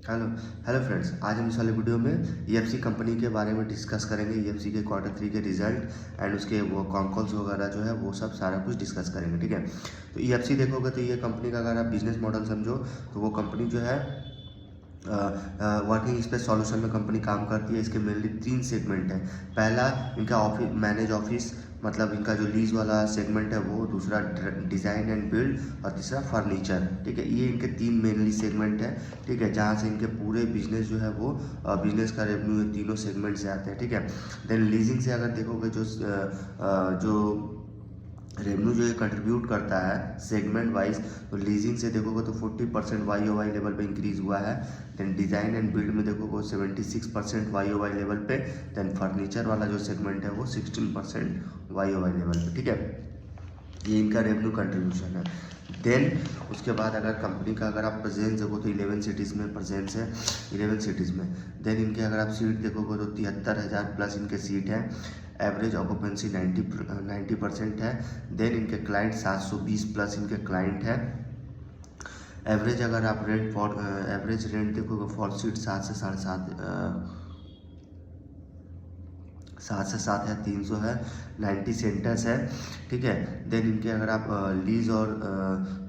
Hello hello friends, आज हम इस वाले वीडियो में ईएफसी कंपनी के बारे में डिस्कस करेंगे। ईएफसी के क्वार्टर 3 के रिजल्ट एंड उसके वो कॉन्कॉल्स वगैरह जो है वो सब सारा कुछ डिस्कस करेंगे। ठीक है, तो ईएफसी देखोगे तो ये कंपनी का अगर आप बिजनेस मॉडल समझो तो वो कंपनी जो है वर्किंग स्पेस सॉल्यूशन में कंपनी काम करती है। इसके मेनली 3 सेगमेंट है। पहला इनका ऑफिस मैनेज ऑफिस, मतलब इनका जो लीज वाला सेगमेंट है वो, दूसरा डिज़ाइन एंड बिल्ड और तीसरा फर्नीचर। ठीक है, ये इनके 3 मेनली सेगमेंट है। ठीक है, जहाँ से इनके पूरे बिजनेस जो है वो बिजनेस का रेवेन्यू ये तीनों सेगमेंट से आते हैं। ठीक है, देन लीजिंग से अगर देखोगे जो रेवेन्यू जो ये कंट्रीब्यूट करता है सेगमेंट वाइज, तो लीजिंग से देखोगे तो 40% वाई लेवल पे इंक्रीज हुआ है। देन डिज़ाइन एंड बिल्ड में देखोगे 76% वाई लेवल पे। देन फर्नीचर वाला जो सेगमेंट है वो 16% वाई लेवल पे। ठीक है, ये इनका रेवेन्यू कंट्रीब्यूशन है। देन उसके बाद अगर कंपनी का अगर आप प्रेजेंस देखो तो 11 सिटीज़ में प्रेजेंस है, 11 सिटीज़ में। देन इनके अगर आप सीट देखोगे तो 73,000 प्लस इनके सीट है। एवरेज ऑक्यूपेंसी 90% है। देन इनके क्लाइंट 720 प्लस इनके क्लाइंट है। एवरेज अगर आप एवरेज रेंट देखोगे फॉर सीट 7 से 7 है, 300 है, 90 सेंटर्स है। ठीक है, देन इनके अगर आप लीज और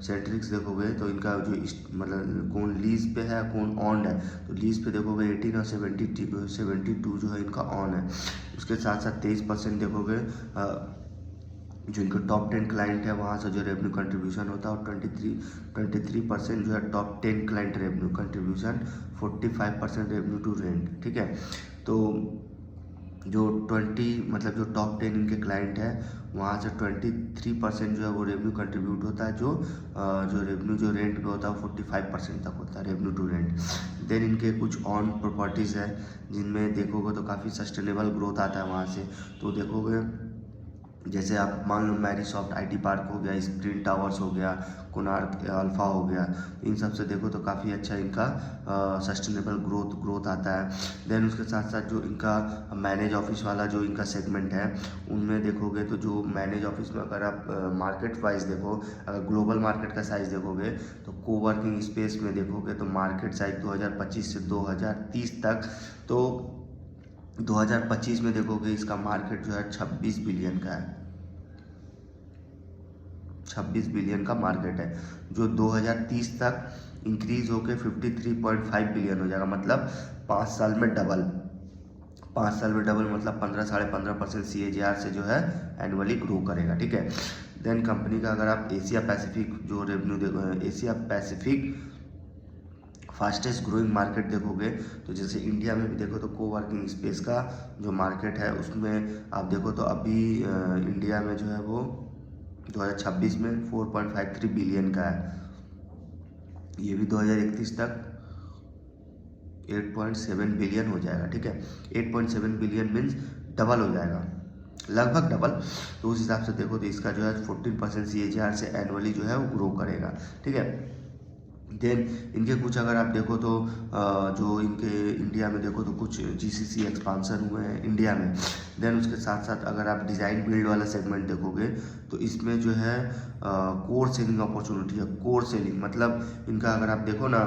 सेंट्रिक्स देखोगे तो इनका जो मतलब कौन लीज पे है कौन ऑन है, तो लीज पे देखोगे 18 और 72 जो है इनका ऑन है। उसके साथ साथ 23% देखोगे जो इनका टॉप 10 क्लाइंट है वहाँ से जो रेवेन्यू कंट्रीब्यूशन होता है, और 23% जो है top 10 client revenue contribution, 45% revenue to rent. ठीक है, तो जो 20 मतलब जो टॉप 10 इनके क्लाइंट है वहाँ से 23% जो है वो रेवेन्यू कंट्रीब्यूट होता है। जो रेवेन्यू जो रेंट पे होता है 45% तक होता है रेवेन्यू टू रेंट। देन इनके कुछ ऑन प्रॉपर्टीज़ है जिनमें देखोगे तो काफ़ी सस्टेनेबल ग्रोथ आता है वहाँ से। तो देखोगे जैसे आप मान लो मैरीसॉफ्ट आईटी पार्क हो गया, स्प्रिंट टावर्स हो गया, कोणार्क अल्फा हो गया, इन सब से देखो तो काफ़ी अच्छा इनका सस्टेनेबल ग्रोथ आता है। देन उसके साथ साथ जो इनका मैनेज ऑफिस वाला जो इनका सेगमेंट है उनमें देखोगे तो जो मैनेज ऑफिस में अगर आप मार्केट वाइज देखो, अगर ग्लोबल मार्केट का साइज़ देखोगे तो कोवर्किंग स्पेस में देखोगे तो मार्केट साइज 2025 से 2030 तक, तो 2025 में देखोगे इसका मार्केट जो है 26 बिलियन का है। 26 बिलियन का मार्केट है, जो 2030 तक इंक्रीज होकर 53.5 बिलियन हो जाएगा। मतलब 5 साल में डबल, 5 साल में डबल मतलब 15-15.5% CAGR से जो है एनुअली ग्रो करेगा। ठीक है, देन कंपनी का अगर आप एशिया पैसिफिक जो रेवेन्यू देखो, Asia Pacific fastest growing market देखोगे तो जैसे इंडिया में भी देखो तो कोवर्किंग स्पेस का जो मार्केट है उसमें आप देखो तो अभी इंडिया में जो है वो 2026 में 4.53 बिलियन का है। ये भी 2031 तक 8.7 बिलियन हो जाएगा। ठीक है, 8.7 बिलियन मीन्स डबल हो जाएगा, लगभग डबल। तो उस हिसाब से देखो तो इसका जो है 14% CAGR से एनुअली जो है वो ग्रो करेगा। ठीक है, देन इनके कुछ अगर आप देखो तो जो इनके इंडिया में देखो तो कुछ GCC एक्सपांसन हुए हैं इंडिया में। देन उसके साथ साथ अगर आप डिज़ाइन बिल्ड वाला सेगमेंट देखोगे तो इसमें जो है कोर सेलिंग अपॉर्चुनिटी है। कोर सेलिंग मतलब इनका अगर आप देखो ना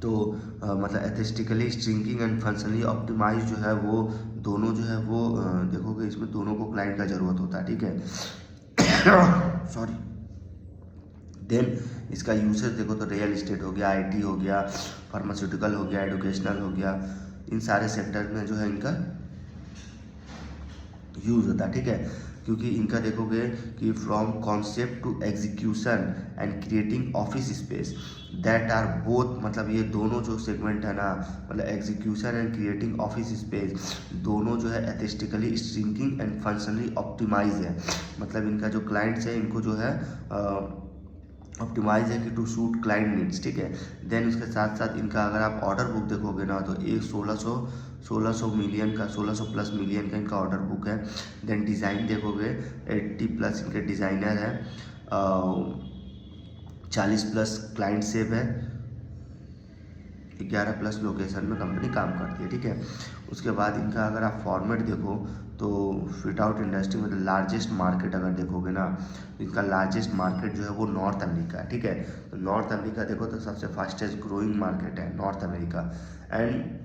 तो मतलब aesthetically striking and functionally optimise जो है वो दोनों जो है वो देखोगे इसमें दोनों को क्लाइंट का ज़रूरत होता है। ठीक है सॉरी। देन इसका यूसेज देखो तो रियल इस्टेट हो गया, IT हो गया, फार्मास्यूटिकल हो गया, एजुकेशनल हो गया, इन सारे सेक्टर में जो है इनका यूज़ होता है। ठीक है, क्योंकि इनका देखोगे कि from concept to execution and creating office space that are both, मतलब ये दोनों जो सेगमेंट है ना, मतलब execution and creating office space दोनों जो है aesthetically striking and functionally optimise है। मतलब इनका जो क्लाइंट्स है इनको जो है ऑप्टिमाइज है कि टू सूट क्लाइंट नीड्स। ठीक है, देन उसके साथ साथ इनका अगर आप ऑर्डर बुक देखोगे ना तो एक 1600 मिलियन का, 1600 प्लस मिलियन का इनका ऑर्डर बुक है। देन डिज़ाइन देखोगे 80 प्लस इनके डिज़ाइनर है, 40 प्लस क्लाइंट सेव है, 11+ लोकेशन में कंपनी काम करती है, ठीक है। उसके बाद इनका अगर आप फॉर्मेट देखो तो फिट आउट इंडस्ट्री में लार्जेस्ट मार्केट अगर देखोगे ना, तो इनका लार्जेस्ट मार्केट जो है वो नॉर्थ अमेरिका है, ठीक है। तो नॉर्थ अमेरिका देखो तो सबसे फास्टेस्ट ग्रोइंग मार्केट है नॉर्थ अमेरिका। एंड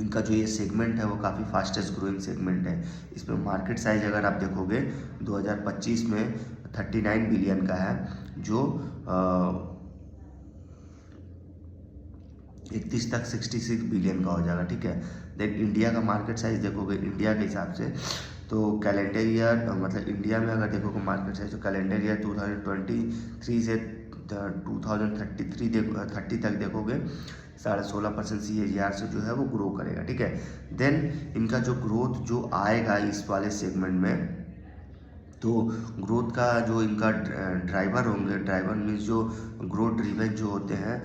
इनका जो ये सेगमेंट है वो काफ़ी फास्टेस्ट ग्रोइंग सेगमेंट है। इसमें मार्केट साइज अगर आप देखोगे 2025 में 39 बिलियन का है, जो 31 तक 66 बिलियन का हो जाएगा, ठीक है। देन इंडिया का मार्केट साइज देखोगे इंडिया के हिसाब से, तो कैलेंडर ईयर मतलब इंडिया में अगर देखोगे मार्केट साइज, तो कैलेंडर ईयर 2023 से 2030 तक देखोगे 16.5% CAGR से जो है वो ग्रो करेगा, ठीक है। देन इनका जो ग्रोथ जो आएगा इस वाले सेगमेंट में, तो ग्रोथ का जो इनका ड्राइवर होंगे, ड्राइवर मीन्स जो ग्रोथ ड्रिवन जो होते हैं,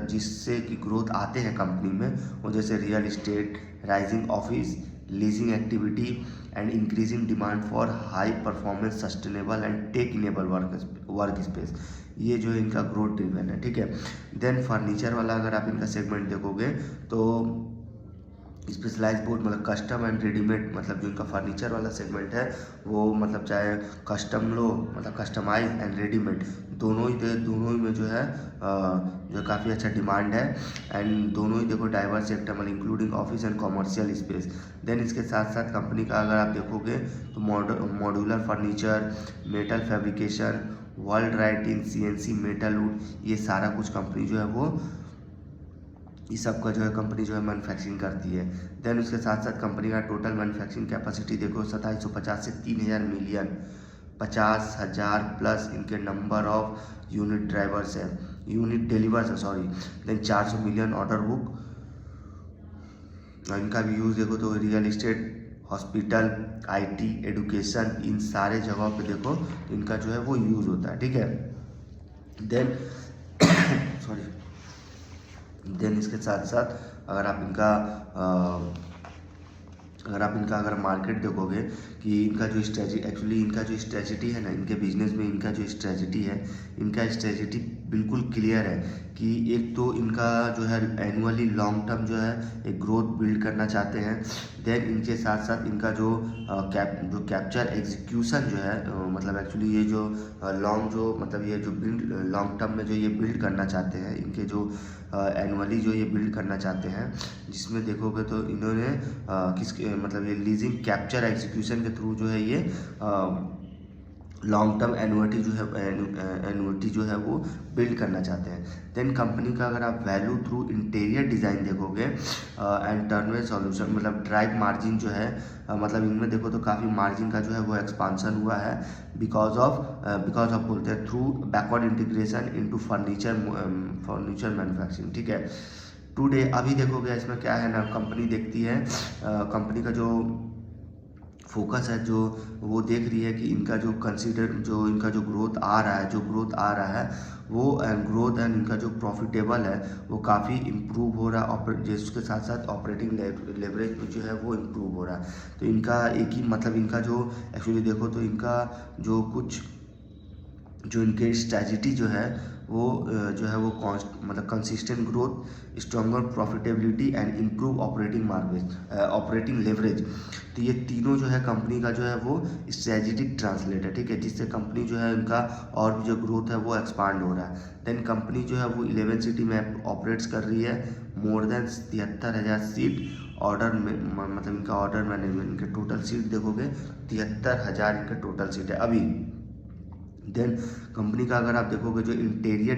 जिससे कि ग्रोथ आते हैं कंपनी में, वो जैसे real estate, rising office leasing activity and increasing demand for high performance sustainable and tech enable workspace, ये जो इनका ग्रोथ ड्रिवन है, ठीक है। देन फर्नीचर वाला अगर आप इनका सेगमेंट देखोगे तो स्पेशलाइज बोर्ड मतलब कस्टम एंड रेडीमेड, मतलब जो इनका फर्नीचर वाला सेगमेंट है वो मतलब चाहे कस्टम लो मतलब कस्टमाइज एंड रेडीमेड दोनों ही में जो है जो काफ़ी अच्छा डिमांड है। एंड दोनों ही देखो डाइवर्स सेक्टर मतलब including office and commercial space. Then इसके साथ साथ कंपनी का अगर आप देखोगे तो modular furniture, metal fabrication, world writing, CNC metal wood, ये सारा कुछ कंपनी जो है वो इस सब का जो है कंपनी जो है मैन्युफैक्चरिंग करती है। देन उसके साथ साथ कंपनी का टोटल मैन्युफैक्चरिंग कैपेसिटी देखो 2750 से 3000 मिलियन, 50,000 प्लस इनके नंबर ऑफ यूनिट ड्राइवर्स है, यूनिट डिलीवर्स है sorry. Then 400 million order book. इनका भी यूज़ देखो तो real estate, hospital, IT, education, इन सारे जगहों पे देखो इनका जो है वो यूज़ होता है, ठीक है। देन सॉरी देन इसके साथ साथ अगर आप इनका अगर मार्केट देखोगे कि इनका जो स्ट्रेटजी है ना, इनके बिजनेस में इनका जो स्ट्रेटजी है, इनका स्ट्रेटजी बिल्कुल क्लियर है कि एक तो इनका जो है एनुअली लॉन्ग टर्म जो है एक ग्रोथ बिल्ड करना चाहते हैं। देन इनके साथ साथ इनका जो कैप्चर एग्जीक्यूशन जो है मतलब एक्चुअली ये जो ये जो बिल्ड लॉन्ग टर्म में जो ये बिल्ड करना चाहते हैं, इनके जो एनुअली जो ये बिल्ड करना चाहते हैं, जिसमें देखोगे तो इन्होंने किसके मतलब ये लीजिंग कैप्चर एग्जीक्यूशन के थ्रू जो है ये लॉन्ग टर्म एनुअटी जो है वो बिल्ड करना चाहते हैं। देन कंपनी का अगर आप वैल्यू थ्रू इंटीरियर डिज़ाइन देखोगे एंड टर्नवे सॉल्यूशन मतलब ड्राइव मार्जिन जो है मतलब इनमें देखो तो काफ़ी मार्जिन का जो है वो एक्सपांसन हुआ है बिकॉज ऑफ बोलते हैं through backward integration into furniture manufacturing, ठीक है। टुडे अभी देखोगे इसमें क्या है ना, कंपनी देखती है कंपनी का जो फोकस है जो वो देख रही है कि इनका जो ग्रोथ आ रहा है वो ग्रोथ एंड इनका जो प्रॉफिटेबल है वो काफ़ी इम्प्रूव हो रहा है, जिसके साथ साथ ऑपरेटिंग लेवरेज जो है वो इम्प्रूव हो रहा है। तो इनका एक ही मतलब इनका जो एक्चुअली देखो तो इनका जो इनके स्ट्रेटजी जो है वो मतलब consistent growth, stronger profitability and improve operating leverage, तो ये तीनों जो है कंपनी का जो है वो स्ट्रेटेजिक ट्रांसलेट है, ठीक है, जिससे कंपनी जो है उनका और भी जो ग्रोथ है वो एक्सपांड हो रहा है। देन कंपनी जो है वो 11 सिटी में ऑपरेट्स कर रही है, मोर देन 73,000 सीट ऑर्डर में मतलब इनका ऑर्डर मैनेजमेंट, इनके टोटल सीट देखोगे 73,000 इनका टोटल सीट है अभी। देन कंपनी का अगर आप देखोगे जो इंटीरियर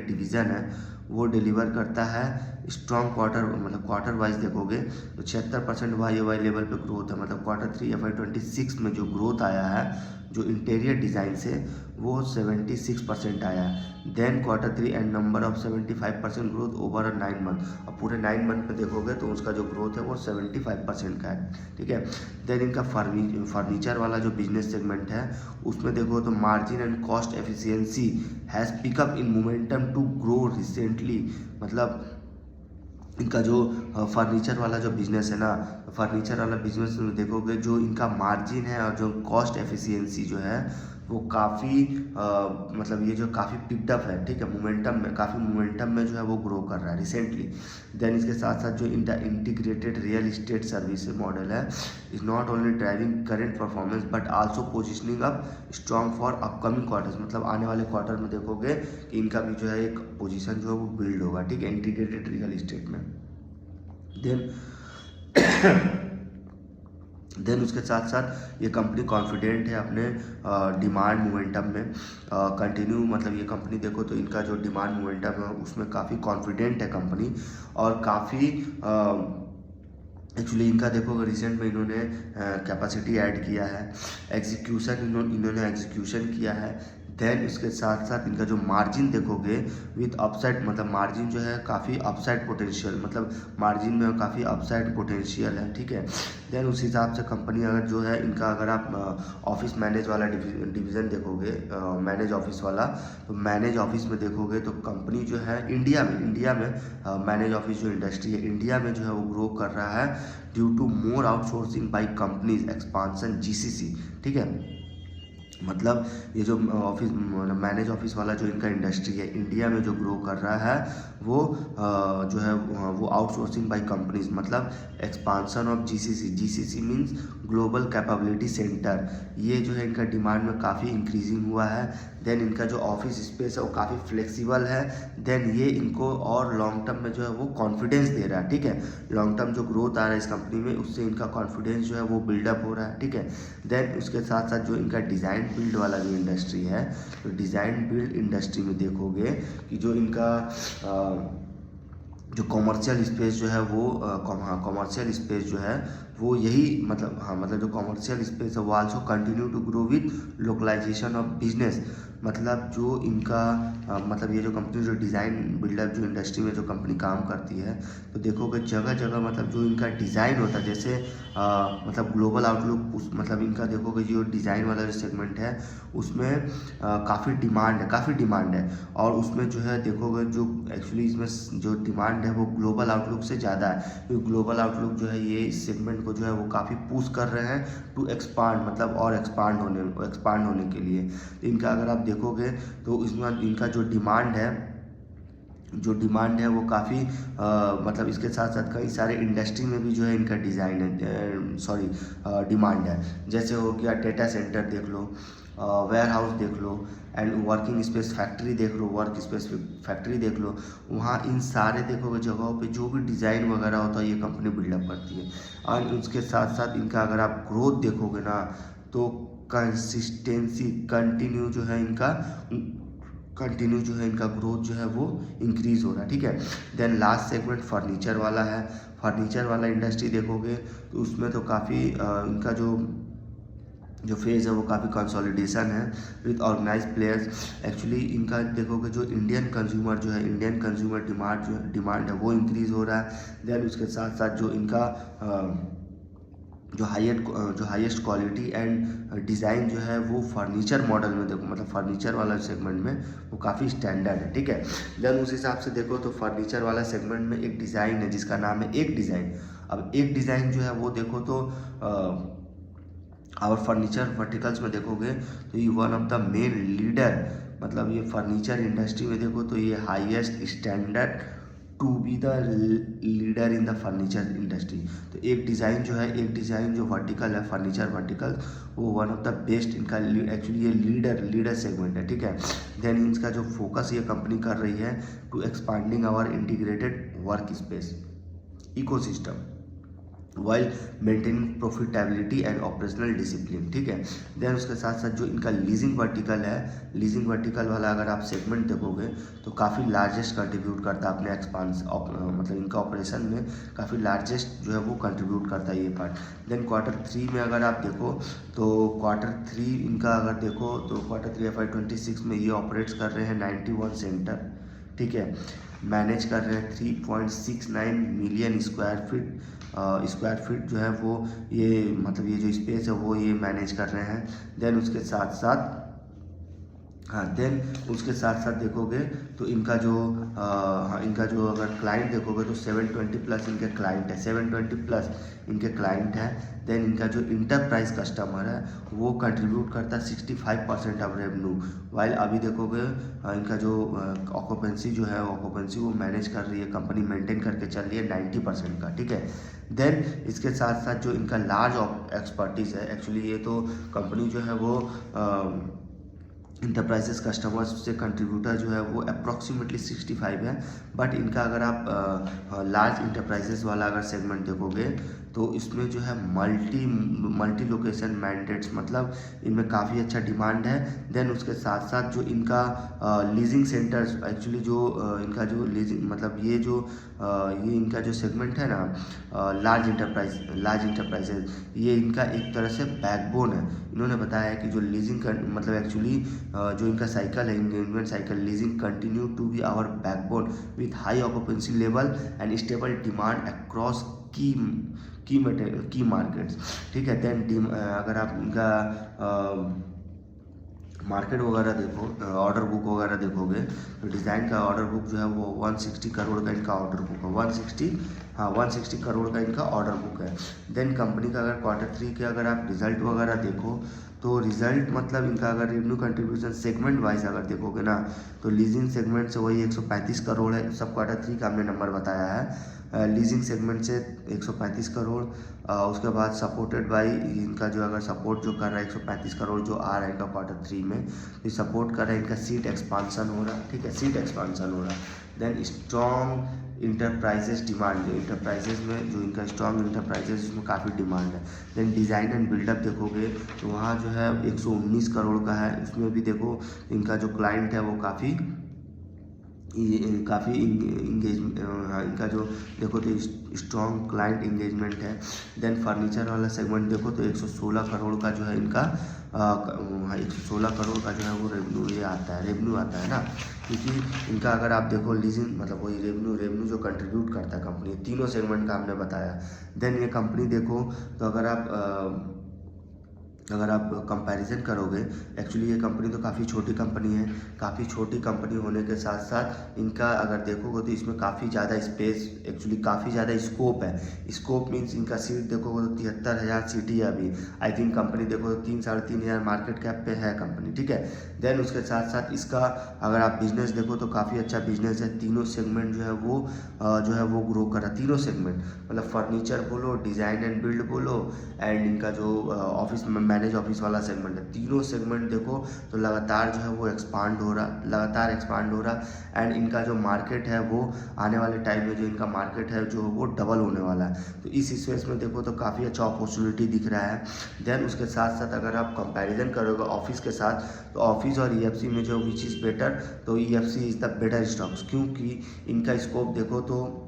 डिवीज़न है वो डिलीवर करता है स्ट्रॉन्ग क्वार्टर वाइज देखोगे तो 76% YoY लेवल पे ग्रोथ है, मतलब Q3 FY26 में जो ग्रोथ आया है जो इंटीरियर डिज़ाइन से वो 76% आया है। Then Q3 and number of 75% growth over 9 month, अब पूरे 9 मंथ में देखोगे तो उसका जो ग्रोथ है वो 75% का है, ठीक है। देन इनका फर्नीचर वाला जो बिजनेस सेगमेंट है उसमें देखो तो margin and cost efficiency has pickup in momentum to grow recently, मतलब इनका जो फर्नीचर वाला जो बिज़नेस है ना, फर्नीचर वाला बिजनेस में देखोगे जो इनका मार्जिन है और जो कॉस्ट एफिशिएंसी जो है वो काफ़ी मतलब ये जो काफ़ी पिकअप है, ठीक है, मोमेंटम में, काफ़ी मोमेंटम में जो है वो ग्रो कर रहा है रिसेंटली। देन इसके साथ साथ जो integrated real estate service model है is not only driving current performance but also positioning up strong for upcoming quarters. मतलब आने वाले क्वार्टर में देखोगे कि इनका भी जो है एक पोजीशन जो है वो बिल्ड होगा, ठीक है, इंटीग्रेटेड रियल इस्टेट में। देन उसके साथ साथ ये कंपनी कॉन्फिडेंट है अपने डिमांड मोमेंटम में कंटिन्यू। मतलब ये कंपनी देखो तो इनका जो डिमांड मोमेंटम है उसमें काफ़ी कॉन्फिडेंट है कंपनी, और काफ़ी एक्चुअली इनका देखो रिसेंट में इन्होंने कैपेसिटी ऐड किया है, एग्जीक्यूशन इन्होंने एग्जीक्यूशन किया है। देन इसके साथ साथ इनका जो मार्जिन देखोगे विथ अपसाइड, मतलब मार्जिन जो है काफ़ी अपसाइड पोटेंशियल, मतलब मार्जिन में काफ़ी अपसाइड पोटेंशियल है, ठीक है। देन उस हिसाब से कंपनी अगर जो है इनका अगर आप ऑफिस मैनेज वाला डिवीज़न देखोगे, मैनेज ऑफिस वाला, तो मैनेज ऑफिस में देखोगे तो कंपनी जो है इंडिया में मैनेज ऑफिस जो इंडस्ट्री है इंडिया में जो है वो ग्रो कर रहा है due to more outsourcing by companies expansion GCC, ठीक है। मतलब ये जो ऑफिस मैनेज ऑफिस वाला जो इनका इंडस्ट्री है इंडिया में जो ग्रो कर रहा है वो जो है वो आउटसोर्सिंग बाय कंपनीज, मतलब expansion of GCC means global capability centre. ये जो है इनका डिमांड में काफ़ी इंक्रीजिंग हुआ है। देन इनका जो ऑफिस स्पेस है वो काफ़ी फ्लेक्सिबल है। देन ये इनको और लॉन्ग टर्म में जो है वो कॉन्फिडेंस दे रहा है, ठीक है। लॉन्ग टर्म जो ग्रोथ आ रहा है इस कंपनी में उससे इनका कॉन्फिडेंस जो है वो बिल्डअप हो रहा है, ठीक है। देन उसके साथ साथ जो इनका डिज़ाइन बिल्ड वाला जो इंडस्ट्री है, तो डिज़ाइन बिल्ड इंडस्ट्री में देखोगे कि जो इनका जो कॉमर्शियल स्पेस जो है वो कॉमर्शियल स्पेस जो है वो यही मतलब जो कॉमर्शियल स्पेस है वो also continue to grow with localisation of business. मतलब जो इनका मतलब ये जो कंपनी जो डिज़ाइन बिल्डअप जो इंडस्ट्री में जो कंपनी काम करती है, तो देखोगे जगह जगह मतलब जो इनका डिज़ाइन होता है, जैसे मतलब ग्लोबल आउटलुक, मतलब इनका देखोगे जो डिज़ाइन वाला जो सेगमेंट है उसमें काफ़ी डिमांड है। और उसमें जो है देखोगे जो एक्चुअली इसमें जो डिमांड है वो ग्लोबल आउटलुक से ज़्यादा है, क्योंकि ग्लोबल आउटलुक जो है ये इस सेगमेंट को जो है वो काफ़ी पुश कर रहे हैं टू एक्सपांड, मतलब और एक्सपांड होने के लिए। तो इनका अगर आप देखोगे तो इसमें इनका जो डिमांड है वो काफ़ी मतलब इसके साथ साथ कई सारे इंडस्ट्री में भी जो है इनका डिमांड है। जैसे हो गया डेटा सेंटर देख लो, वेयर हाउस देख लो, एंड वर्किंग स्पेस फैक्ट्री देख लो, वर्क स्पेस फैक्ट्री देख लो। वहाँ इन सारे देखोगे जगहों पे जो भी डिज़ाइन वगैरह होता है ये कंपनी बिल्डअप करती है। और उसके साथ साथ इनका अगर आप ग्रोथ देखोगे ना तो कंसिस्टेंसी कंटिन्यू जो है इनका ग्रोथ जो है वो इंक्रीज हो रहा है, ठीक है। देन लास्ट सेगमेंट फर्नीचर वाला है। फर्नीचर वाला इंडस्ट्री देखोगे तो उसमें तो काफ़ी इनका जो फेज़ है वो काफ़ी कंसोलिडेशन है विद ऑर्गेनाइज प्लेयर्स। एक्चुअली इनका देखोगे जो इंडियन कंज्यूमर डिमांड है वो इंक्रीज़ हो रहा है। देन उसके साथ साथ जो इनका जो हाईएस्ट क्वालिटी एंड डिज़ाइन जो है वो फर्नीचर मॉडल में देखो, मतलब फर्नीचर वाला सेगमेंट में वो काफ़ी स्टैंडर्ड है, ठीक है। देन उस हिसाब से देखो तो फर्नीचर वाला सेगमेंट में एक डिज़ाइन है जिसका नाम है एक डिज़ाइन। अब एक डिज़ाइन जो है वो देखो तो और फर्नीचर वर्टिकल्स में देखोगे तो ये one of the main leader, मतलब ये फर्नीचर इंडस्ट्री में देखो तो ये highest standard to be the leader in the furniture industry. तो एक डिज़ाइन जो वर्टिकल है फर्नीचर वर्टिकल वो वन ऑफ द बेस्ट इनका एक्चुअली ये लीडर सेगमेंट है, ठीक है। देन इसका जो फोकस ये कंपनी कर रही है to expanding our integrated workspace ecosystem while maintaining profitability and operational discipline, ठीक है। देन उसके साथ साथ जो इनका लीजिंग वर्टिकल वाला अगर आप सेगमेंट देखोगे तो काफ़ी लार्जेस्ट कंट्रीब्यूट करता है अपने मतलब इनका ऑपरेशन में काफ़ी लार्जेस्ट जो है वो कंट्रीब्यूट करता है ये पार्ट। देन Q3 में अगर आप देखो तो Q3 इनका अगर देखो तो Q3 FY26 में ये ऑपरेट्स कर रहे हैं 91 सेंटर, ठीक है। मैनेज कर रहे हैं 3.69 मिलियन स्क्वायर फीट जो है वो ये मतलब ये जो स्पेस है वो ये मैनेज कर रहे हैं। देन उसके साथ साथ देखोगे तो इनका जो इनका जो अगर क्लाइंट देखोगे तो 720 प्लस इनके क्लाइंट है, 720 प्लस इनके क्लाइंट है। देन इनका जो इंटरप्राइज कस्टमर है वो कंट्रीब्यूट करता है 65% ऑफ रेवेन्यू। वाइल अभी देखोगे इनका जो ऑक्यूपेंसी जो है ऑक्यूपेंसी वो मैनेज कर रही है कंपनी, मेंटेन करके चल रही है 90% का, ठीक है। देन इसके साथ साथ जो इनका लार्ज एक्सपर्टीज़ है, एक्चुअली ये तो कंपनी जो है वो इंटरप्राइजेस कस्टमर्स से कंट्रीब्यूटर जो है वो अप्रॉक्सीमेटली 65 है। बट इनका अगर आप लार्ज इंटरप्राइजेस वाला अगर सेगमेंट देखोगे तो इसमें जो है मल्टी लोकेशन मैंडेट्स, मतलब इनमें काफ़ी अच्छा डिमांड है। देन उसके साथ साथ जो इनका लीजिंग सेंटर्स, एक्चुअली जो इनका जो लीजिंग मतलब ये इनका जो सेगमेंट है ना लार्ज इंटरप्राइजेज, ये इनका एक तरह से बैकबोन है। इन्होंने बताया है कि जो लीजिंग मतलब एक्चुअली जो इनका साइकिल है, engagement cycle, leasing continue to be our backbone with high occupancy level and stable demand across key markets, ठीक है। देन अगर आप इनका मार्केट वगैरह देखो, ऑर्डर बुक वगैरह देखोगे तो डिज़ाइन का ऑर्डर बुक जो है वो 160 करोड़ का इनका ऑर्डर बुक है, 160 करोड़ का इनका ऑर्डर बुक है। देन कंपनी का अगर Q3 के अगर आप रिजल्ट वगैरह देखो तो रिजल्ट मतलब इनका अगर रेवेन्यू कंट्रीब्यूशन सेगमेंट वाइज अगर देखोगे ना तो लीजिंग सेगमेंट से वही 135 करोड़ है, सब Q3 का हमने नंबर बताया है। लीजिंग सेगमेंट से 135 करोड़, उसके बाद सपोर्टेड बाई इनका जो अगर सपोर्ट जो कर रहा है 135 करोड़ जो आ रहा है इनका Q3 में, तो सपोर्ट कर रहा है इनका सीट एक्सपांसन हो रहा है, ठीक है, सीट एक्सपांसन हो रहा है। Then strong enterprises demand, enterprises में जो इनका स्ट्रॉन्ग इंटरप्राइजेस उसमें काफ़ी डिमांड है। देन डिज़ाइन एंड बिल्डअप देखोगे तो वहाँ जो है 119 करोड़ का है, उसमें भी देखो इनका जो क्लाइंट है वो काफ़ी इंगेजमेंट, इनका जो देखो तो स्ट्रॉन्ग क्लाइंट इंगेजमेंट है। देन फर्नीचर वाला सेगमेंट देखो तो 116 करोड़ का जो है इनका 116 करोड़ का जो है वो रेवेन्यू आता है ना, क्योंकि इनका अगर आप देखो लीजिंग मतलब वही रेवेन्यू जो कंट्रीब्यूट करता है कंपनी, तीनों सेगमेंट का हमने बताया। देन ये कंपनी देखो तो अगर आप कंपैरिजन करोगे, एक्चुअली ये कंपनी तो काफ़ी छोटी कंपनी है, काफ़ी छोटी कंपनी होने के साथ साथ इनका अगर देखोगे तो इसमें काफ़ी ज़्यादा स्पेस, एक्चुअली काफ़ी ज़्यादा स्कोप है। स्कोप मीन्स इनका सीट देखोगे तो 73,000 सीट ही है अभी। आई थिंक कंपनी देखो तो 3-3.5 मार्केट कैप पे है कंपनी, ठीक है। देन उसके साथ साथ इसका अगर आप बिजनेस देखो तो काफ़ी अच्छा बिजनेस है, तीनों सेगमेंट जो है वो ग्रो कर रहा है, तीनों सेगमेंट मतलब फर्नीचर बोलो, डिज़ाइन एंड बिल्ड बोलो, एंड इनका जो ऑफिस में मैनेज ऑफिस वाला सेगमेंट है, तीनों सेगमेंट देखो तो लगातार जो है वो एक्सपांड हो रहा। एंड इनका जो मार्केट है वो आने वाले टाइम में जो इनका मार्केट है जो वो डबल होने वाला है। तो इस स्पेस में देखो तो काफ़ी अच्छा अपॉर्चुनिटी दिख रहा है। देन उसके साथ साथ अगर आप कंपैरिजन करोगे ऑफिस के साथ तो ऑफिस और EFC में जो विच इज़ बेटर, तो EFC is the better stocks, क्योंकि इनका स्कोप देखो तो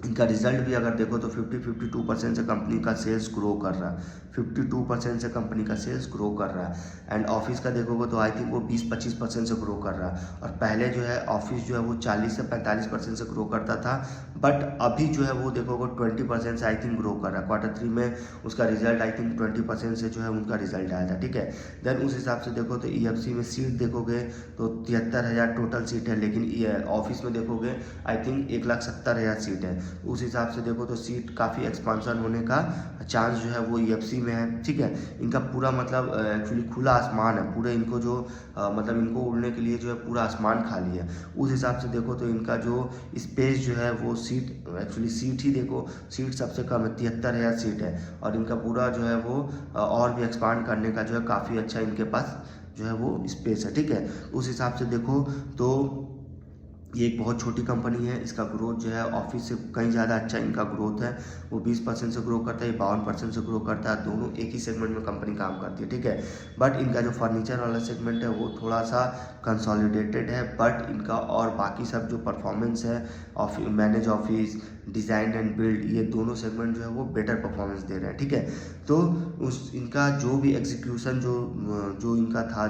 इनका रिजल्ट भी अगर देखो तो 52% से कंपनी का सेल्स ग्रो कर रहा है, 52% से कंपनी का सेल्स ग्रो कर रहा है। एंड ऑफिस का देखोगे तो आई थिंक वो 20-25% से ग्रो कर रहा है, और पहले जो है ऑफिस जो है वो 40 से 45% से ग्रो करता था, बट अभी जो है वो देखोगे 20% से आई थिंक ग्रो कर रहा है। Q3 में उसका रिजल्ट आई थिंक 20% से जो है उनका रिजल्ट आया था, ठीक है। देन उस हिसाब से देखो तो EFC में सीट देखोगे तो 73,000 टोटल सीट है, लेकिन ऑफिस में देखोगे आई थिंक 1,70,000 सीट है। उस हिसाब से देखो तो सीट काफ़ी एक्सपांसन होने का चांस जो है वो EFC में है, ठीक है। इनका पूरा मतलब एक्चुअली खुला आसमान है, पूरे इनको जो मतलब इनको उड़ने के लिए जो है पूरा आसमान खाली है। उस हिसाब से देखो तो इनका जो स्पेस जो है वो सीट ही देखो, सीट सबसे कम है, 73,000 सीट है, और इनका पूरा जो है वो और भी एक्सपांड करने का जो है काफ़ी अच्छा इनके पास जो है वो स्पेस है, ठीक है। उस हिसाब से देखो तो ये एक बहुत छोटी कंपनी है, इसका ग्रोथ जो है ऑफिस से कहीं ज़्यादा अच्छा इनका ग्रोथ है, वो 20% से ग्रो करता है, ये 52% से ग्रो करता है, दोनों एक ही सेगमेंट में कंपनी काम करती है, ठीक है। बट इनका जो फर्नीचर वाला सेगमेंट है वो थोड़ा सा कंसोलिडेटेड है, बट इनका और बाकी सब जो परफॉर्मेंस है manage office, design and build, ये दोनों सेगमेंट जो है वो बेटर परफॉर्मेंस दे रहे हैं, ठीक है। तो इनका जो भी एग्जीक्यूशन जो इनका था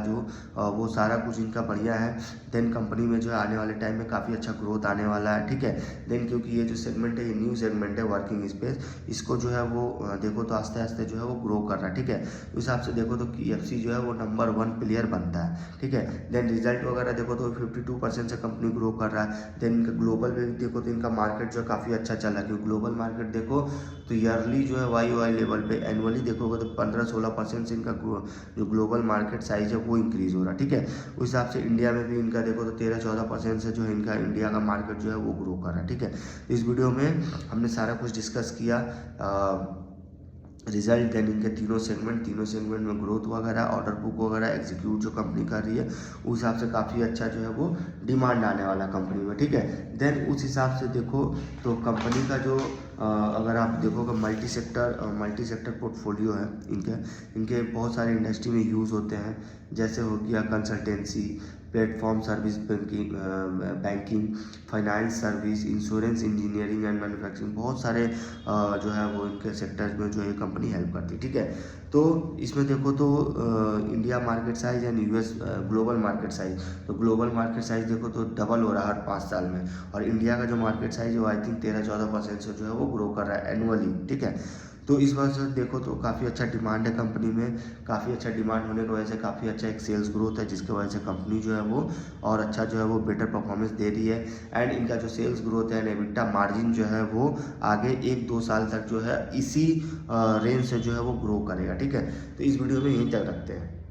वो सारा कुछ इनका बढ़िया है। देन कंपनी में जो है आने वाले टाइम में काफ़ी अच्छा ग्रोथ आने वाला है, ठीक है। देन क्योंकि ये जो सेगमेंट है ये न्यू सेगमेंट है वर्किंग स्पेस, इसको जो है वो देखो तो आस्ते आस्ते जो है वो ग्रो कर रहा है, ठीक है। उस हिसाब से देखो तो KFC जो है वो नंबर 1 प्लेयर बनता है, ठीक है। देन रिजल्ट वगैरह देखो तो 52% से कंपनी ग्रो कर रहा है। देन इनका ग्लोबल में देखो तो इनका मार्केट जो है काफ़ी अच्छा चल रहा है, क्योंकि ग्लोबल मार्केट देखो तो ईयरली जो है YoY लेवल पे एनुअली देखोगे तो 15-16% से इनका जो ग्लोबल मार्केट साइज है वो इंक्रीज हो रहा है, ठीक है। उस हिसाब से इंडिया में भी इनका देखो तो 13-14% से जो है इनका इंडिया का मार्केट जो है वो ग्रो कर रहा है, ठीक है। इस वीडियो में हमने सारा कुछ डिस्कस किया, रिजल्ट, देन इनके तीनों सेगमेंट में ग्रोथ वगैरह, ऑर्डर बुक वगैरह, एग्जीक्यूट जो कंपनी कर रही है उस हिसाब से काफ़ी अच्छा जो है वो डिमांड आने वाला कंपनी में, ठीक है। देन उस हिसाब से देखो तो कंपनी का जो अगर आप देखोगे मल्टी सेक्टर पोर्टफोलियो है इनके बहुत सारे इंडस्ट्री में यूज़ होते हैं, जैसे हो गया consultancy, platform service, banking, finance service, insurance, engineering and manufacturing, बहुत सारे जो है वो इनके सेक्टर्स में जो ये कंपनी हेल्प करती है, ठीक है। तो इसमें देखो तो India market size and US global market size, तो ग्लोबल मार्केट साइज देखो तो डबल हो रहा है हर 5 साल में, और इंडिया का जो मार्केट साइज है वो आई थिंक 13-14% से जो है वो ग्रो कर रहा है एनुअली, ठीक है। तो इस वजह से देखो तो काफ़ी अच्छा डिमांड है कंपनी में, काफ़ी अच्छा डिमांड होने की वजह से काफ़ी अच्छा एक सेल्स ग्रोथ है, जिसकी वजह से कंपनी जो है वो और अच्छा जो है वो बेटर परफॉर्मेंस दे रही है। एंड इनका जो सेल्स ग्रोथ है एंड एबिटा मार्जिन जो है वो आगे 1-2 साल तक जो है इसी रेंज से जो है वो ग्रो करेगा, ठीक है। तो इस वीडियो में यहीं तक रखते हैं।